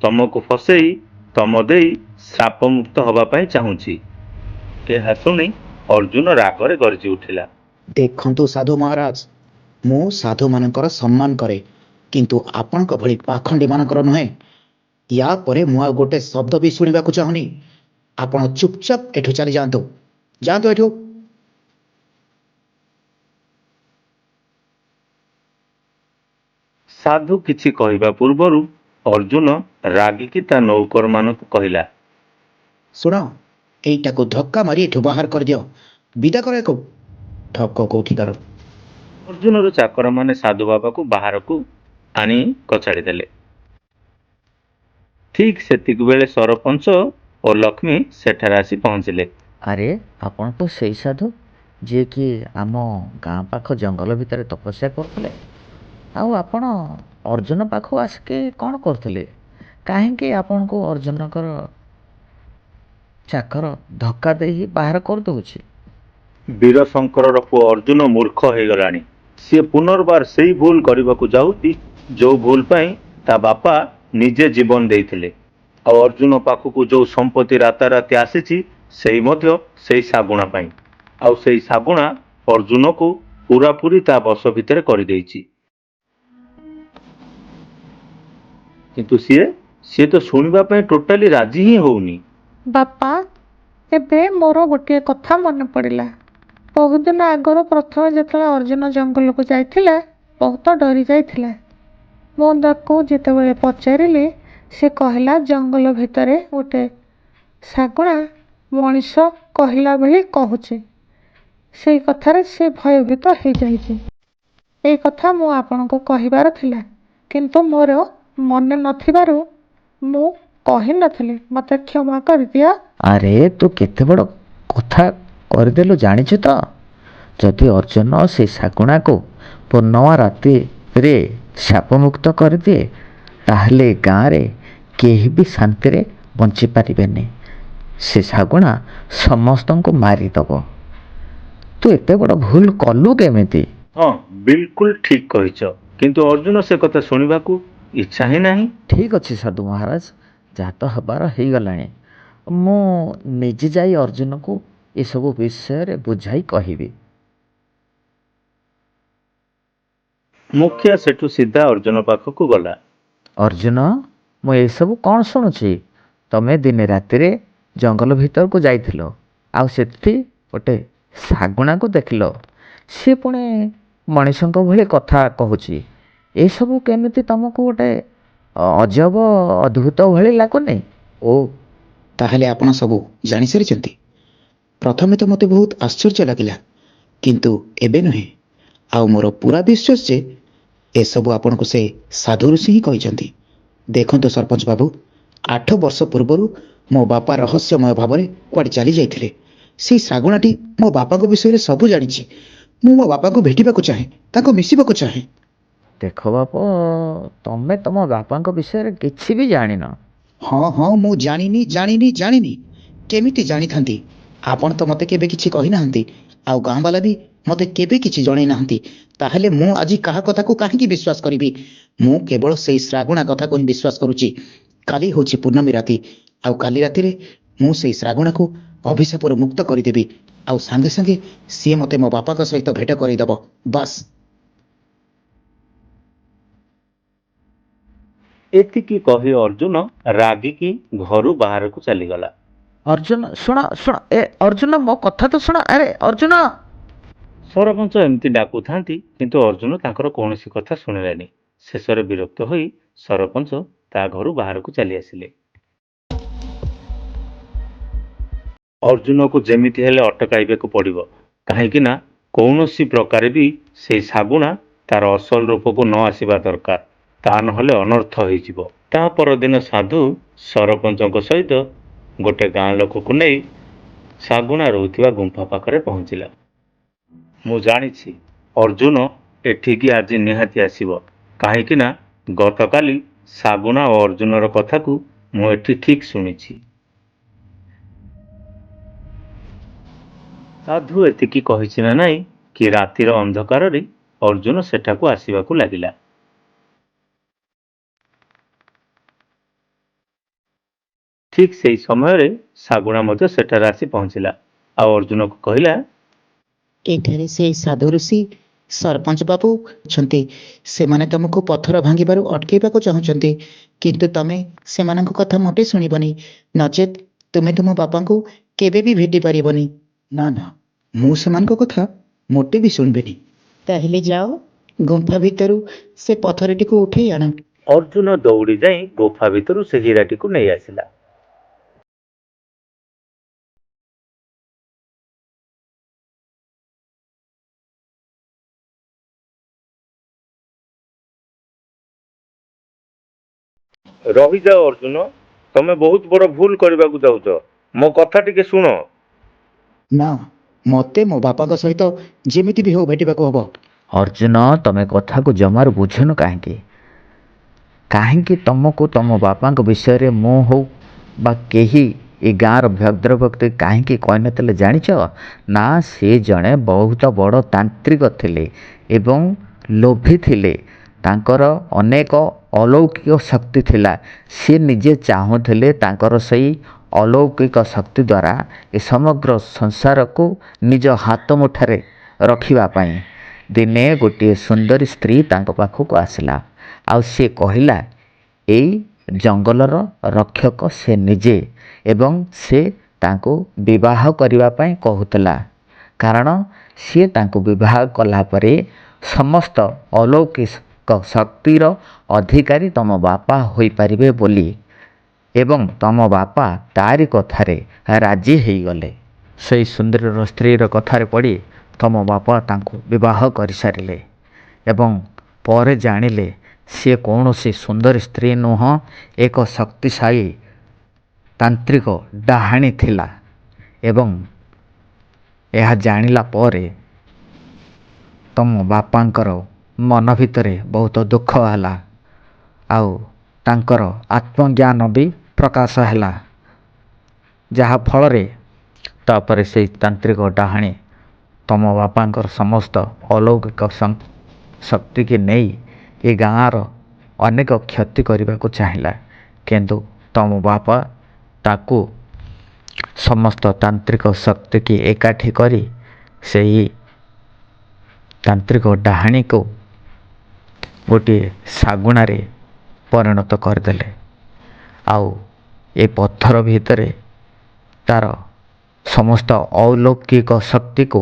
A: ତମକୁ ଫସେଇ ତମ ଦେଇ ଶ୍ରାପ ମୁକ୍ତ ହବା ପାଇଁ ଚାହୁଁଛି। ଏହା ଶୁଣି ଅର୍ଜୁନ ରାଗରେ ଗର୍ଜି ଉଠିଲା।
B: ଦେଖନ୍ତୁ ସାଧୁ ମହାରାଜ, ମୁଁ ସାଧୁମାନଙ୍କର ସମ୍ମାନ କରେ, କିନ୍ତୁ ଆପଣଙ୍କ ଭଳି ପାଖଣ୍ଡୀମାନଙ୍କର ନୁହେଁ। ୟା ପରେ ମୁଁ ଆଉ ଗୋଟେ ଶବ୍ଦ ବି ଶୁଣିବାକୁ ଚାହୁଁନି। ଆପଣ ଚୁପଚାପ ଏଠୁ ଚାଲି ଯାଆନ୍ତୁ। ଯାଆନ୍ତୁ ଏଠୁ।
A: ସାଧୁ କିଛି କହିବା ପୂର୍ବରୁ ଅର୍ଜୁନ ରାଗିକି ତା ନୌକରମାନଙ୍କୁ କହିଲା,
B: ଶୁଣ, ଏଇଟାକୁ ଧକ୍କା ମାରି ଏଠୁ ବାହାର କରିଦିଅ। ବିଦା କର ଏକୁ। ଠକ କୋଉଠିକାର।
A: ଅର୍ଜୁନର ଚାକରମାନେ ସାଧୁ ବାବାକୁ ବାହାରକୁ ଆଣି କଚାଡ଼ି ଦେଲେ। ଠିକ୍ ସେତିକିବେଳେ ସରପଞ୍ଚ ଓ ଲକ୍ଷ୍ମୀ ସେଠାରେ ଆସି ପହଞ୍ଚିଲେ।
D: ଆରେ ଆପଣ ତ ସେଇ ସାଧୁ ଯିଏକି ଆମ ଗାଁ ପାଖ ଜଙ୍ଗଲ ଭିତରେ ତପସ୍ୟା କରୁଥିଲେ। ଆଉ ଆପଣ ଅର୍ଜୁନ ପାଖକୁ ଆସିକି କ'ଣ କରୁଥିଲେ? କାହିଁକି ଆପଣଙ୍କୁ ଅର୍ଜୁନଙ୍କର ଚାକର ଧକ୍କା ଦେଇ ବାହାର କରିଦେଉଛି?
A: ବୀର ଶଙ୍କରର ପୁଅ ଅର୍ଜୁନ ମୂର୍ଖ ହେଇଗଲାଣି। ସିଏ ପୁନର୍ବାର ସେଇ ଭୁଲ କରିବାକୁ ଯାଉଛି ଯୋଉ ଭୁଲ ପାଇଁ ତା ବାପା ନିଜେ ଜୀବନ ଦେଇଥିଲେ। ଆଉ ଅର୍ଜୁନ ପାଖକୁ ଯୋଉ ସମ୍ପତ୍ତି ରାତାରାତି ଆସିଛି ସେଇ ମଧ୍ୟ ସେଇ ଶାଗୁଣା ପାଇଁ। ଆଉ ସେଇ ଶାଗୁଣା ଅର୍ଜୁନକୁ ପୁରାପୁରି ତା ବଶ ଭିତରେ କରିଦେଇଛି। କିନ୍ତୁ ସିଏ ତ ଶୁଣିବା ପାଇଁ ଟୋଟାଲି ରାଜି ହିଁ ହଉନି।
C: ବାପା, ଏବେ ମୋର ଗୋଟିଏ କଥା ମନେ ପଡ଼ିଲା। ବହୁତ ଦିନ ଆଗରୁ ପ୍ରଥମେ ଯେତେବେଳେ ଅର୍ଜୁନ ଜଙ୍ଗଲକୁ ଯାଇଥିଲା ବହୁତ ଡରି ଯାଇଥିଲା। ମୁଁ ତାକୁ ଯେତେବେଳେ ପଚାରିଲି ସେ କହିଲା ଜଙ୍ଗଲ ଭିତରେ ଗୋଟେ ଶାଗୁଣା ମଣିଷ କହିଲା ଭଳି କହୁଛି। ସେଇ କଥାରେ ସେ ଭୟଭୀତ ହେଇଯାଇଛି। ଏଇ କଥା ମୁଁ ଆପଣଙ୍କୁ କହିବାର ଥିଲା, କିନ୍ତୁ ମୋର ମନେ ନଥିବାରୁ ମୁଁ କହିନଥିଲି। ମୋତେ କ୍ଷମା କରିଦିଅ।
D: ଆରେ ତୁ କେତେ ବଡ଼ କଥା କରିଦେଲୁ ଜାଣିଛୁ ତ? ଯଦି ଅର୍ଜୁନ ସେ ଶାଗୁଣାକୁ ପୂର୍ଣ୍ଣମା ରାତିରେ ଶାପମୁକ୍ତ କରିଦିଏ ତାହେଲେ ଏ ଗାଁରେ କେହି ବି ଶାନ୍ତିରେ ବଞ୍ଚିପାରିବେନି। ସେ ଶାଗୁଣା ସମସ୍ତଙ୍କୁ ମାରିଦେବ। ତୁ ଏତେ ବଡ଼ ଭୁଲ କଲୁ କେମିତି?
A: ହଁ, ବିଲକୁଲ ଠିକ କହିଛ, କିନ୍ତୁ ଅର୍ଜୁନ ସେ କଥା ଶୁଣିବାକୁ ଇଚ୍ଛା ହିଁ ନାହିଁ।
D: ଠିକ୍ ଅଛି ସାଧୁ ମହାରାଜ, ଯାହା ତ ହେବାର ହେଇଗଲାଣି। ମୁଁ ନିଜେ ଯାଇ ଅର୍ଜୁନକୁ ଏସବୁ ବିଷୟରେ ବୁଝାଇ କହିବି।
A: ମୁଖିଆ ସେଠୁ ସିଧା ଅର୍ଜୁନ ପାଖକୁ ଗଲା।
D: ଅର୍ଜୁନ, ମୁଁ ଏସବୁ କ'ଣ ଶୁଣୁଛି? ତମେ ଦିନେ ରାତିରେ ଜଙ୍ଗଲ ଭିତରକୁ ଯାଇଥିଲ, ଆଉ ସେଠି ଗୋଟେ ଶାଗୁଣାକୁ ଦେଖିଲ। ସେ ପୁଣି ମଣିଷଙ୍କ ଭଳି କଥା କହୁଛି। ଏସବୁ କେମିତି ତମକୁ ଗୋଟେ ଅଜବ ଅଦ୍ଭୁତ ଭଳି ଲାଗୁନି?
B: ଓ, ତାହେଲେ ଆପଣ ସବୁ ଜାଣିସାରିଛନ୍ତି। ପ୍ରଥମେ ତ ମୋତେ ବହୁତ ଆଶ୍ଚର୍ଯ୍ୟ ଲାଗିଲା, କିନ୍ତୁ ଏବେ ନୁହେଁ। ଆଉ ମୋର ପୁରା ବିଶ୍ୱାସ ଯେ ଏସବୁ ଆପଣଙ୍କୁ ସେ ସାଧୁ ଋଷି ହିଁ କହିଛନ୍ତି। ଦେଖନ୍ତୁ ସରପଞ୍ଚ ବାବୁ, 8 ବର୍ଷ ପୂର୍ବରୁ ମୋ ବାପା ରହସ୍ୟମୟ ଭାବରେ କୁଆଡ଼େ ଚାଲି ଯାଇଥିଲେ। ସେଇ ଶାଗୁଣାଟି ମୋ ବାପାଙ୍କ ବିଷୟରେ ସବୁ ଜାଣିଛି। ମୁଁ ମୋ ବାପାଙ୍କୁ ଭେଟିବାକୁ ଚାହେଁ, ତାଙ୍କୁ ମିଶିବାକୁ ଚାହେଁ।
D: ଦେଖ ବାପ, ତମେ ତମ ବାପାଙ୍କ ବିଷୟରେ କିଛି ବି ଜାଣିନ।
B: ହଁ ହଁ, ମୁଁ ଜାଣିନି। କେମିତି ଜାଣିଥାନ୍ତି? ଆପଣ ତ ମୋତେ କେବେ କିଛି କହିନାହାନ୍ତି, ଆଉ ଗାଁବାଲା ବି ମୋତେ କେବେ କିଛି ଜଣେଇ ନାହାନ୍ତି। ତାହେଲେ ମୁଁ ଆଜି କାହା କଥାକୁ କାହିଁକି ବିଶ୍ୱାସ କରିବି? ମୁଁ କେବଳ ସେଇ ଶ୍ରାଗୁଣା କଥାକୁ ହିଁ ବିଶ୍ୱାସ କରୁଛି। କାଲି ହେଉଛି ପୂର୍ଣ୍ଣମୀ ରାତି, ଆଉ କାଲି ରାତିରେ ମୁଁ ସେଇ ଶ୍ରାଗୁଣାକୁ ଅଭିଶାପରୁ ମୁକ୍ତ କରିଦେବି, ଆଉ ସାଙ୍ଗେ ସାଙ୍ଗେ ସିଏ ମୋତେ ମୋ ବାପାଙ୍କ ସହିତ ଭେଟ କରେଇଦବ। ବାସ୍।
A: ଏତିକି କହି ଅର୍ଜୁନ ରାଗିକି ଘରୁ ବାହାରକୁ ଚାଲିଗଲା।
D: ଅର୍ଜୁନ ଶୁଣ, ଅର୍ଜୁନ, ମୋ କଥା ତ ଶୁଣ। ଆରେ ଅର୍ଜୁନ!
A: ସରପଞ୍ଚ ଏମିତି ଡାକୁଥାନ୍ତି, କିନ୍ତୁ ଅର୍ଜୁନ ତାଙ୍କର କୌଣସି କଥା ଶୁଣିଲାନି। ଶେଷରେ ବିରକ୍ତ ହୋଇ ସରପଞ୍ଚ ତା ଘରୁ ବାହାରକୁ ଚାଲି ଆସିଲେ। ଅର୍ଜୁନକୁ ଯେମିତି ହେଲେ ଅଟକାଇବାକୁ ପଡ଼ିବ, କାହିଁକି ନା କୌଣସି ପ୍ରକାରେ ବି ସେଇ ଶାଗୁଣା ତାର ଅସଲ ରୂପକୁ ନ ଆସିବା ଦରକାର। ତା ନହେଲେ ଅନର୍ଥ ହେଇଯିବ। ତା ପରଦିନ ସାଧୁ ସରପଞ୍ଚଙ୍କ ସହିତ ଗୋଟେ ଗାଁ ଲୋକକୁ ନେଇ ଶାଗୁଣା ରହୁଥିବା ଗୁମ୍ଫା ପାଖରେ ପହଞ୍ଚିଲା। ମୁଁ ଜାଣିଛି ଅର୍ଜୁନ ଏଠିକି ଆଜି ନିହାତି ଆସିବ, କାହିଁକି ନା ଗତକାଲି ଶାଗୁଣା ଓ ଅର୍ଜୁନର କଥାକୁ ମୁଁ ଏଠି ଠିକ୍ ଶୁଣିଛି। ସାଧୁ ଏତିକି କହିଛି ନା ନାଇଁ କି ରାତିର ଅନ୍ଧକାରରେ ଅର୍ଜୁନ ସେଠାକୁ ଆସିବାକୁ ଲାଗିଲା। ଠିକ୍ ସେଇ ସମୟରେ ଶାଗୁଣା ମଧ୍ୟ ସେଠାରେ ଆସି ପହଞ୍ଚିଲା, ଆଉ ଅର୍ଜୁନକୁ କହିଲା,
B: ଏଠାରେ ସେଇ ସାଧୁ ଋଷି ସରପଞ୍ଚ ବାବୁ ଅଛନ୍ତି। ସେମାନେ ତମକୁ ପଥର ଭାଙ୍ଗିବାରୁ ଅଟକେଇବାକୁ ଚାହୁଁଛନ୍ତି, କିନ୍ତୁ ତମେ ସେମାନଙ୍କ କଥା ମୋଟେ ଶୁଣିବନି, ନଚେତ୍ ତୁମେ ତୁମ ବାପାଙ୍କୁ କେବେ ବି ଭେଟି ପାରିବନି। ନା ନା, ମୁଁ ସେମାନଙ୍କ କଥା ମୋଟେ ବି ଶୁଣିବିନି। ତାହେଲେ ଯାଅ, ଗୁମ୍ଫା ଭିତରୁ ସେ ପଥରଟିକୁ ଉଠେଇ ଆଣ।
A: ଅର୍ଜୁନ ଦୌଡ଼ି ଯାଇ ଗୁମ୍ଫା ଭିତରୁ ସେ ହୀରାଟିକୁ ନେଇ ଆସିଲା। ରହିଯାଅ ଅର୍ଜୁନ, ତମେ ବହୁତ ବଡ଼ ଭୁଲ କରିବାକୁ ଯାଉଛ। ମୋ କଥା ଟିକେ ଶୁଣ।
B: ନା, ମୋତେ ମୋ ବାପାଙ୍କ ସହିତ ଯେମିତି ବି ହଉ ଭେଟିବାକୁ ହବ।
D: ଅର୍ଜୁନ, ତମେ କଥାକୁ ଜମାରୁ ବୁଝୁନ କାହିଁକି? କାହିଁକି ତମକୁ ତମ ବାପାଙ୍କ ବିଷୟରେ ମୁଁ ହଉ ବା କେହି ଏ ଗାଁର ଭଦ୍ରଭକ୍ତି କାହିଁକି କହିନଥିଲେ ଜାଣିଛ? ନା, ସେ ଜଣେ ବହୁତ ବଡ଼ ତାନ୍ତ୍ରିକ ଥିଲେ ଏବଂ ଲୋଭୀ ଥିଲେ। ତାଙ୍କର ଅନେକ ଅଲୌକିକ ଶକ୍ତି ଥିଲା। ସେ ନିଜେ ଚାହୁଁଥିଲେ ତାଙ୍କର ସେଇ ଅଲୌକିକ ଶକ୍ତି ଦ୍ୱାରା ଏ ସମଗ୍ର ସଂସାରକୁ ନିଜ ହାତ ମୁଠାରେ ରଖିବା ପାଇଁ। ଦିନେ ଗୋଟିଏ ସୁନ୍ଦରୀ ସ୍ତ୍ରୀ ତାଙ୍କ ପାଖକୁ ଆସିଲା, ଆଉ ସେ କହିଲା ଏଇ ଜଙ୍ଗଲର ରକ୍ଷକ ସେ ନିଜେ, ଏବଂ ସେ ତାଙ୍କୁ ବିବାହ କରିବା ପାଇଁ କହୁଥିଲା, କାରଣ ସିଏ ତାଙ୍କୁ ବିବାହ କଲା ପରେ ସମସ୍ତ ଅଲୌକିକ ଶକ୍ତିର ଅଧିକାରୀ ତମ ବାପା ହୋଇପାରିବେ ବୋଲି, ଏବଂ ତମ ବାପା ତାରି କଥାରେ ରାଜି ହେଇଗଲେ। ସେଇ ସୁନ୍ଦରୀର ସ୍ତ୍ରୀର କଥାରେ ପଡ଼ି ତମ ବାପା ତାଙ୍କୁ ବିବାହ କରିସାରିଲେ ଏବଂ ପରେ ଜାଣିଲେ ସିଏ କୌଣସି ସୁନ୍ଦରୀ ସ୍ତ୍ରୀ ନୁହଁ, ଏକ ଶକ୍ତିଶାଳୀ ତାନ୍ତ୍ରିକ ଡାହାଣୀ ଥିଲା। ଏବଂ ଏହା ଜାଣିଲା ପରେ ତମ ବାପାଙ୍କର ମନ ଭିତରେ ବହୁତ ଦୁଃଖ ହେଲା, ଆଉ ତାଙ୍କର ଆତ୍ମଜ୍ଞାନ ବି ପ୍ରକାଶ ହେଲା। ଯାହାଫଳରେ ତାପରେ ସେଇ ତାନ୍ତ୍ରିକ ଡାହାଣୀ ତମ ବାପାଙ୍କର ସମସ୍ତ ଅଲୌକିକ ଶକ୍ତିକି ନେଇ ଏ ଗାଁର ଅନେକ କ୍ଷତି କରିବାକୁ ଚାହିଁଲା। କିନ୍ତୁ ତମ ବାପା ତାକୁ ସମସ୍ତ ତାନ୍ତ୍ରିକ ଶକ୍ତିକି ଏକାଠି କରି ସେହି ତାନ୍ତ୍ରିକ ଡାହାଣୀକୁ ଗୋଟିଏ ଶାଗୁଣାରେ ପରିଣତ କରିଦେଲେ। ଆଉ ଏ ପଥର ଭିତରେ ତାର ସମସ୍ତ ଅଲୌକିକ ଶକ୍ତିକୁ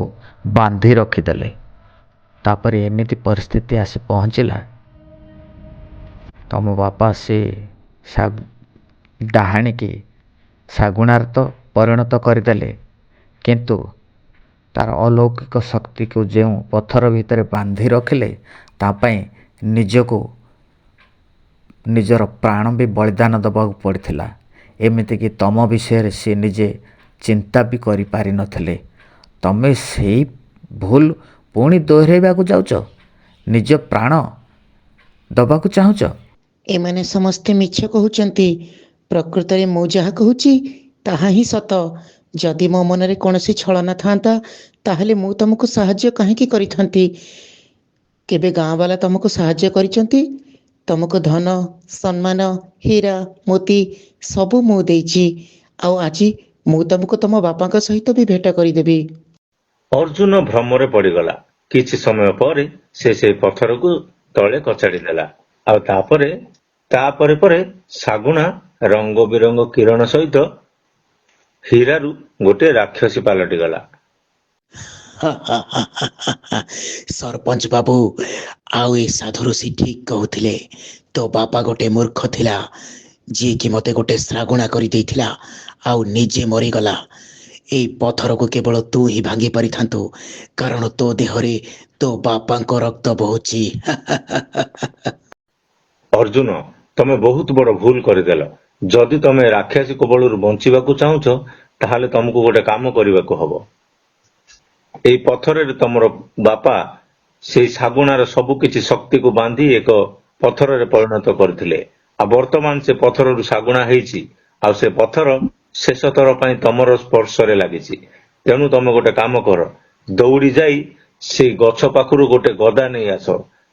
D: ବାନ୍ଧି ରଖିଦେଲେ। ତାପରେ ଏମିତି ପରିସ୍ଥିତି ଆସି ପହଞ୍ଚିଲା, ତମ ବାପା ସେ ଡାହାଣୀକି ଶାଗୁଣାରେ ତ ପରିଣତ କରିଦେଲେ, କିନ୍ତୁ ତାର ଅଲୌକିକ ଶକ୍ତିକୁ ଯେଉଁ ପଥର ଭିତରେ ବାନ୍ଧି ରଖିଲେ, ତା ପାଇଁ ନିଜକୁ ନିଜର ପ୍ରାଣ ବି ବଳିଦାନ ଦେବାକୁ ପଡ଼ିଥିଲା। ଏମିତିକି ତମ ବିଷୟରେ ସେ ନିଜେ ଚିନ୍ତା ବି କରିପାରିନଥିଲେ। ତମେ ସେଇ ଭୁଲ ପୁଣି ଦୋହରାଇବାକୁ ଯାଉଛ, ନିଜ ପ୍ରାଣ ଦେବାକୁ ଚାହୁଁଛ।
B: ଏମାନେ ସମସ୍ତେ ମିଛ କହୁଛନ୍ତି। ପ୍ରକୃତରେ ମୁଁ ଯାହା କହୁଛି ତାହା ହିଁ ସତ। ଯଦି ମୋ ମନରେ କୌଣସି ଛଳନା ଥାନ୍ତା ତାହେଲେ ମୁଁ ତମକୁ ସାହାଯ୍ୟ କାହିଁକି କରିଥାନ୍ତି? କେବେ ଗାଁବାଲା ତମକୁ ସାହାଯ୍ୟ କରିଛନ୍ତି? ତମକୁ ଧନ, ସମ୍ମାନ, ହୀରା, ମୋତି ସବୁ ମୁଁ ଦେଇଛି। ଆଉ ଆଜି ମୁଁ ତମକୁ ତମ ବାପାଙ୍କ ସହିତ ବି ଭେଟ କରିଦେବି।
A: ଅର୍ଜୁନ ଭ୍ରମରେ ପଡ଼ିଗଲା। କିଛି ସମୟ ପରେ ସେ ସେଇ ପଥରକୁ ତଳେ କଚାଡ଼ି ଦେଲା। ଆଉ ତାପରେ ପରେ ଶାଗୁଣା ରଙ୍ଗ ବିରଙ୍ଗ କିରଣ ସହିତ ହୀରାରୁ ଗୋଟେ ରାକ୍ଷସୀ ପାଲଟିଗଲା।
B: ସରପଞ୍ଚ ବାବୁ, ଆଉ ଏ ସାଧୁ ଋଷି ଠିକ କହୁଥିଲେ। ତୋ ବାପା ଗୋଟେ ମୂର୍ଖ ଥିଲା, ଯିଏକି ମତେ ଗୋଟେ ଶାଗୁଣା କରିଦେଇଥିଲା ଆଉ ନିଜେ ମରିଗଲା। ଏଇ ପଥରକୁ କେବଳ ତୁ ହିଁ ଭାଙ୍ଗି ପାରିଥାନ୍ତୁ, କାରଣ ତୋ ଦେହରେ ତୋ ବାପାଙ୍କ ରକ୍ତ ବହୁଛି।
A: ଅର୍ଜୁନ, ତମେ ବହୁତ ବଡ଼ ଭୁଲ କରିଦେଲ। ଯଦି ତମେ ରାକ୍ଷସୀ କବଳରୁ ବଞ୍ଚିବାକୁ ଚାହୁଁଛ, ତାହେଲେ ତମକୁ ଗୋଟେ କାମ କରିବାକୁ ହବ। ଏଇ ପଥରରେ ତମର ବାପା ସେଇ ଶାଗୁଣାର ସବୁ କିଛି ଶକ୍ତିକୁ ବାନ୍ଧି ଏକ ପଥରରେ ପରିଣତ କରିଥିଲେ। ଆଉ ବର୍ତ୍ତମାନ ସେ ପଥରରୁ ଶାଗୁଣା ହେଇଛି, ଆଉ ସେ ପଥର ଶେଷଥର ପାଇଁ ତମର ସ୍ପର୍ଶରେ ଲାଗିଛି। ତେଣୁ ତମେ ଗୋଟେ କାମ କର, ଦୌଡ଼ି ଯାଇ ସେଇ ଗଛ ପାଖରୁ ଗୋଟେ ଗଦା ନେଇ ଆସ।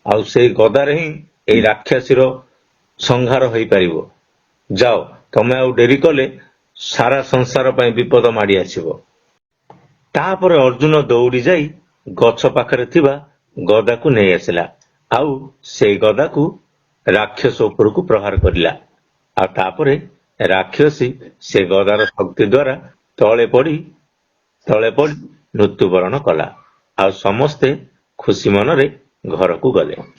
A: ଆଉ ସେଇ ଗଦାରେ ହିଁ ଏଇ ରାକ୍ଷସୀର ସଂହାର ହେଇପାରିବ। ଯାଅ, ତମେ ଆଉ ଡେରି କଲେ ସାରା ସଂସାର ପାଇଁ ବିପଦ ମାଡ଼ି ଆସିବ। ତାପରେ ଅର୍ଜୁନ ଦୌଡ଼ି ଯାଇ ଗଛ ପାଖରେ ଥିବା ଗଦାକୁ ନେଇ ଆସିଲା। ଆଉ ସେଇ ଗଦାକୁ ରାକ୍ଷସ ଉପରକୁ ପ୍ରହାର କରିଲା। ଆଉ ତାପରେ ରାକ୍ଷସୀ ସେ ଗଦାର ଶକ୍ତି ଦ୍ୱାରା ତଳେ ପଡ଼ି ମୃତ୍ୟୁବରଣ କଲା। ଆଉ ସମସ୍ତେ ଖୁସି ମନରେ ଘରକୁ ଗଲେ।